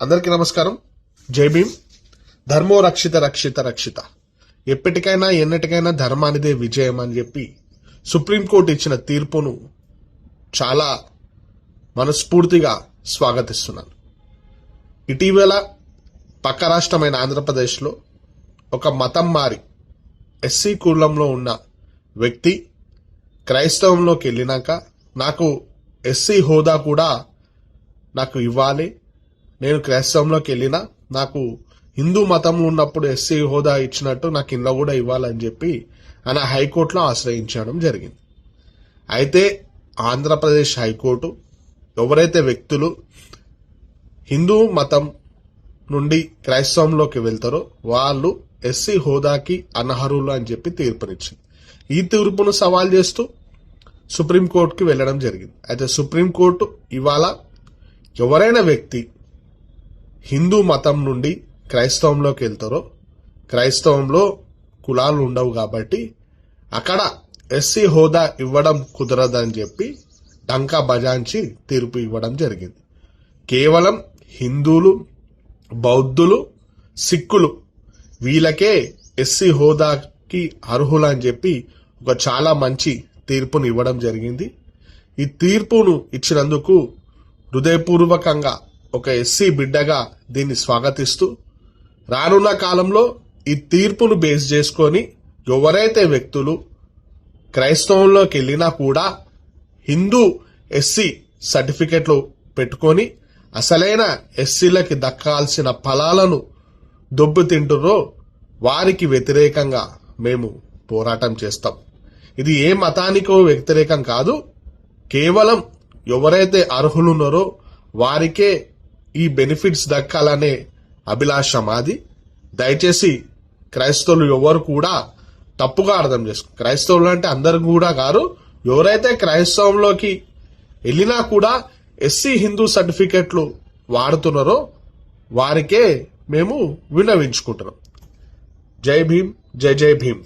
అందరికీ నమస్కారం. జై భీమ్. ధర్మో రక్షిత రక్షిత రక్షిత. ఎప్పటికైనా ఎన్నటికైనా ధర్మానిదే విజయం అని చెప్పి సుప్రీంకోర్టు ఇచ్చిన తీర్పును చాలా మనస్ఫూర్తిగా స్వాగతిస్తున్నాను. ఇటీవల పక్క రాష్ట్రమైన ఆంధ్రప్రదేశ్లో ఒక మతం మారి ఎస్సీ కులంలో ఉన్న వ్యక్తి క్రైస్తవంలోకి వెళ్ళినాక నాకు ఎస్సీ హోదా కూడా నాకు ఇవ్వాలి, నేను క్రైస్తవంలోకి వెళ్ళినా నాకు హిందూ మతంలో ఉన్నప్పుడు ఎస్సీ హోదా ఇచ్చినట్టు నాకు ఇంట్లో కూడా ఇవ్వాలని చెప్పి ఆయన హైకోర్టులో ఆశ్రయించడం జరిగింది. అయితే ఆంధ్రప్రదేశ్ హైకోర్టు ఎవరైతే వ్యక్తులు హిందూ మతం నుండి క్రైస్తవంలోకి వెళ్తారో వాళ్ళు ఎస్సీ హోదాకి అనర్హులు అని చెప్పి తీర్పునిచ్చింది. ఈ తీర్పును సవాల్ చేస్తూ సుప్రీంకోర్టుకి వెళ్ళడం జరిగింది. అయితే సుప్రీంకోర్టు ఇవాళ ఎవరైనా వ్యక్తి హిందూ మతం నుండి క్రైస్తవంలోకి వెళ్తారో, క్రైస్తవంలో కులాలు ఉండవు కాబట్టి అక్కడ ఎస్సీ హోదా ఇవ్వడం కుదరదని చెప్పి డంకా బజాయించి తీర్పు ఇవ్వడం జరిగింది. కేవలం హిందువులు, బౌద్ధులు, సిక్కులు వీళ్ళకే ఎస్సీ హోదాకి అర్హులని చెప్పి ఒక చాలా మంచి తీర్పును ఇవ్వడం జరిగింది. ఈ తీర్పును ఇచ్చినందుకు హృదయపూర్వకంగా ఒక ఎస్సీ బిడ్డగా దీన్ని స్వాగతిస్తూ రానున్న కాలంలో ఈ తీర్పును బేస్ చేసుకొని ఎవరైతే వ్యక్తులు క్రైస్తవంలోకి వెళ్ళినా కూడా హిందూ ఎస్సీ సర్టిఫికెట్లు పెట్టుకొని అసలైన ఎస్సీలకి దక్కాల్సిన ఫలాలను దొబ్బుతింటురో వారికి వ్యతిరేకంగా మేము పోరాటం చేస్తాం. ఇది ఏ మతానికో వ్యతిరేకం కాదు, కేవలం ఎవరైతే అర్హులున్నారో వారికే ఈ బెనిఫిట్స్ దక్కాలనే అభిలాష మాది. దయచేసి క్రైస్తవులు ఎవరు కూడా తప్పుగా అర్థం చేసుకో. క్రైస్తవులు అంటే అందరు కూడా కాదు, ఎవరైతే క్రైస్తవంలోకి వెళ్ళినా కూడా ఎస్సీ హిందూ సర్టిఫికెట్లు వాడుతున్నారో వారికే మేము విన్నవించుకుంటున్నాం. జై భీమ్, జై జై భీమ్.